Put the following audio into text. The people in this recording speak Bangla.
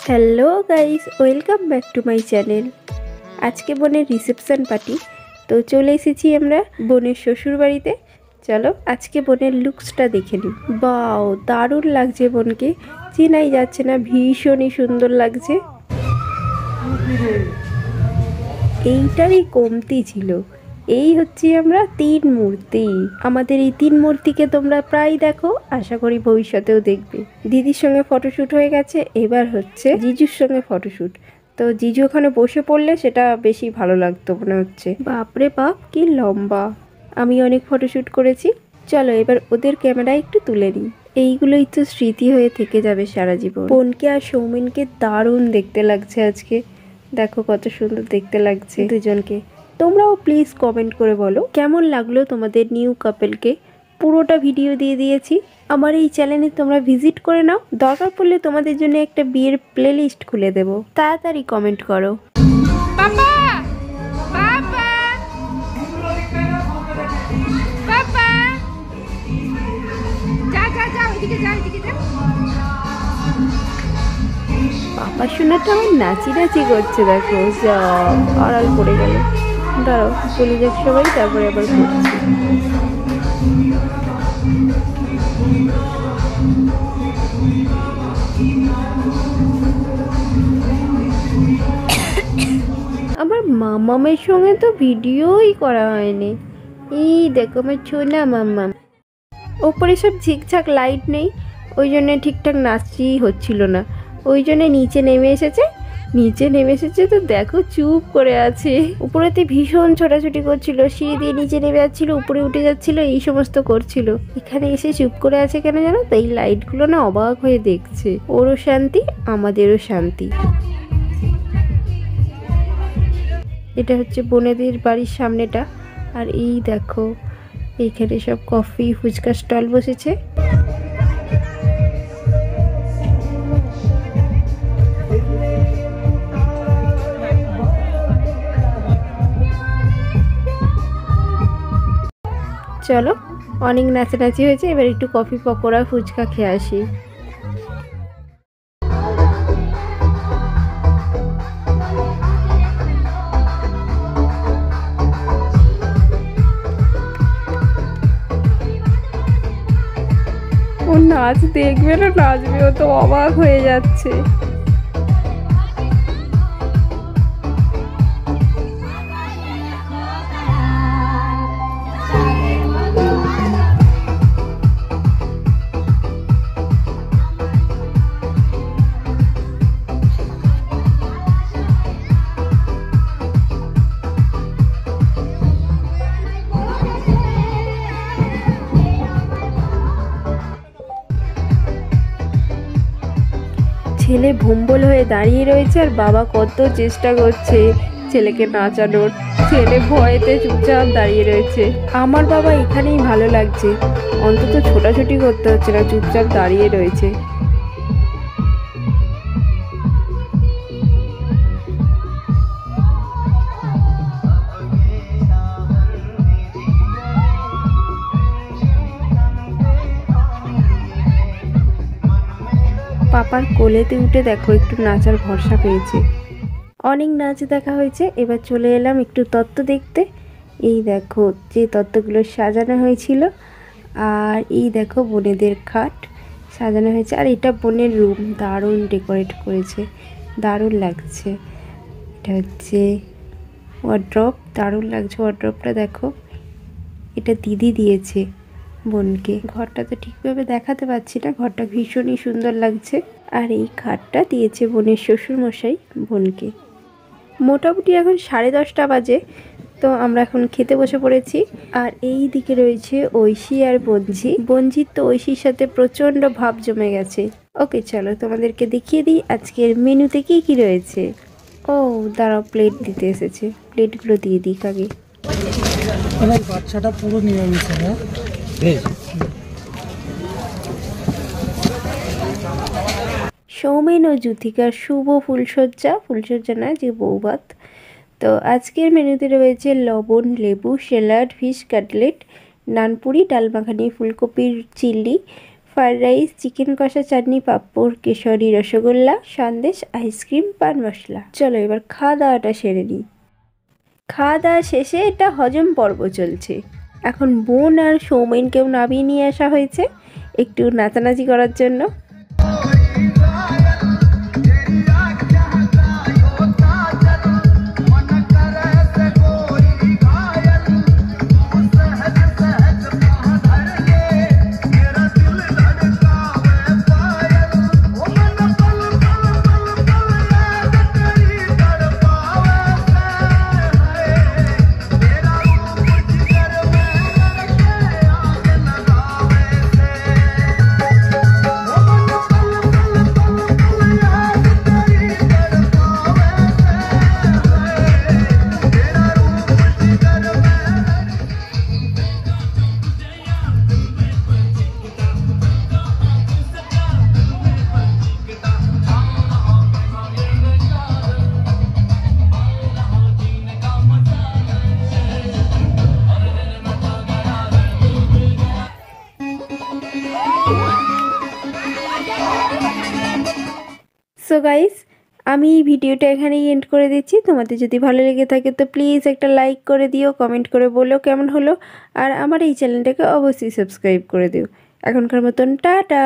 Hello guys, welcome back to my channel. আজকে বোনের রিসেপশন পার্টি, তো চলে এসেছি আমরা বোনের শ্বশুর বাড়িতে। চলো আজকে বোনের লুকসটা দেখে নিই। বাও, দারুণ লাগছে বোনকে, চেনাই যাচ্ছে না, ভীষণই সুন্দর লাগছে। এইটারই কমতি ছিল। এই হচ্ছে আমরা 3 মূর্তি। আমাদের এই 3 মূর্তিকে তোমরা প্রায় দেখো, আশা করি ভবিষ্যতেও দেখবে। দিদির সঙ্গে ফটোশ্যুট হয়ে গেছে, এবার হচ্ছে জিজুর সঙ্গে ফটোশ্যুট। তো জিজু ওখানে বসে পড়লে সেটা বেশি ভালো লাগতো মনে হচ্ছে। বাপরে বাপ, কি লম্বা! আমি অনেক ফটোশ্যুট করেছি। চলো এবার ওদের ক্যামেরায় একটু তুলে নিই। এইগুলোই তো স্মৃতি হয়ে থেকে যাবে সারা জীবন। বোনকে আর সৌমিনকে দারুণ দেখতে লাগছে আজকে। দেখো কত সুন্দর দেখতে লাগছে দুজনকে। তোমরাও প্লিজ কমেন্ট করে বলো কেমন লাগলো তোমাদের নিউ কাপলকে। পুরোটা ভিডিও দিয়ে দিয়েছি। আমার এই চ্যানেলে তোমরা ভিজিট করে নাও, দরকার পড়লে তোমাদের জন্য একটা বিয়ের প্লেলিস্ট খুলে দেব। তাড়াতাড়ি কমেন্ট করো। পাপা পাপা পাপা, যা যা যা, ওইদিকে যা, ওইদিকে যা। পাপা শোনাটা আমার নাচি নাচি করছে, দেখো যা আড়াল পড়ে গেল। দাঁড়াও চলে যাক সবাই, তারপরে আবার করছি। আমার মামামের সঙ্গে তো ভিডিওই করা হয়নি। এই দেখো আমার ছোনা মাম্মাম। ওপরে সব ঝিকঝাক লাইট নেই, ওই জন্য ঠিকঠাক নাচই হচ্ছিল না। ওই জন্য নিচে নেমে এসেছে তো দেখো চুপ করে আছে। উপরেতে ভীষণ ছোটাছুটি করছিল, সিঁড়ি দিয়ে নিচে নেমে যাচ্ছিল, উপরে উঠে যাচ্ছিল, এই সমস্ত করছিল। এখানে এসে চুপ করে আছে কেন জানো তো? এই লাইটগুলো না অবাক হয়ে দেখছে। ওরও শান্তি, আমাদেরও শান্তি। এটা হচ্ছে বোনেদের বাড়ির সামনেটা। আর এই দেখো এইখানে সব কফি ফুচকা স্টল বসেছে। চলো অনেক নাচানাচি হয়েছে, এবার একটু কফি পকোড়া ফুচকা খেয়ে আসি। ও নাচ দেখবে না নাচবে, ও তো অবাক হয়ে যাচ্ছে। ছেলে ভম্বল হয়ে দাঁড়িয়ে রয়েছে, আর বাবা কত চেষ্টা করছে ছেলেকে নাচানোর। ছেলে ভয়েতে চুপচাপ দাঁড়িয়ে রয়েছে। আমার বাবা এখানেই ভালো লাগছে, অন্তত ছোটাছুটি করতে হচ্ছে না, চুপচাপ দাঁড়িয়ে রয়েছে। পাপার কোলেতে উঠে দেখো একটু নাচার ভরসা পেয়েছে। অনেক নাচ দেখা হয়েছে, এবার চলে এলাম একটু তত্ত্ব দেখতে। এই দেখো যে তত্ত্বগুলো সাজানো হয়েছিল, আর এই দেখো বোনেদের খাট সাজানো হয়েছে। আর এটা বোনের রুম, দারুণ ডেকোরেট করেছে, দারুণ লাগছে। এটা হচ্ছে ওয়ার্ড্রপ, দারুণ লাগছে ওয়ার্ড্রপটা দেখো। এটা দিদি দিয়েছে বোনকে। ঘরটা তো ঠিকভাবে দেখাতে পাচ্ছি না, ঘরটা ভীষণই সুন্দর লাগছে। আর এই খাটটা দিয়েছে বোনের শ্বশুর মশাই বোনকে। মোটামুটি এখন 10:30 বাজে, তো আমরা এখন খেতে বসে পড়েছি। আর এই দিকে রয়েছে ঐশী আর বঞ্জিত তো ঐশীর সাথে প্রচণ্ড ভাব জমে গেছে। ওকে চলো তোমাদেরকে দেখিয়ে দিই আজকের মেনুতে কি কি রয়েছে। ও দাঁড়াও, প্লেট দিতে এসেছে, প্লেটগুলো দিয়ে দিই আগে। বাচ্চাটা পুরো নিরামিষ। সৌমেন ও জ্যোতিকার শুভ ফুলসজ্জা না, যে বৌভাত। তো আজকের মেনুতে রয়েছে লবণ লেবু, স্যালাড, ফিশ কাটলেট, নানপুরি, ডাল মাখানি, ফুলকপির চিলি, ফ্রাইড রাইস, চিকেন কষা, চাটনি, পাঁপড়, কেশরি, রসগোল্লা, সন্দেশ, আইসক্রিম, পান মশলা। চলো এবার খাওয়া দাওয়াটা সেরে নিই। খাওয়া দাওয়া শেষে এটা হজম পর্ব চলছে। এখন বোন আর সৌমেনকেও নামিয়ে নিয়ে আসা হয়েছে একটু নাচানাচি করার জন্য। সো গাইস, আমি ভিডিওটা এখানেই এন্ড করে দিচ্ছি। তোমাদের যদি ভালো লেগে থাকে তো প্লিজ একটা লাইক করে দিও, কমেন্ট করে বলো কেমন হলো, আর আমার এই চ্যানেলটাকে অবশ্যই সাবস্ক্রাইব করে দিও। এখনকার মতন টাটা।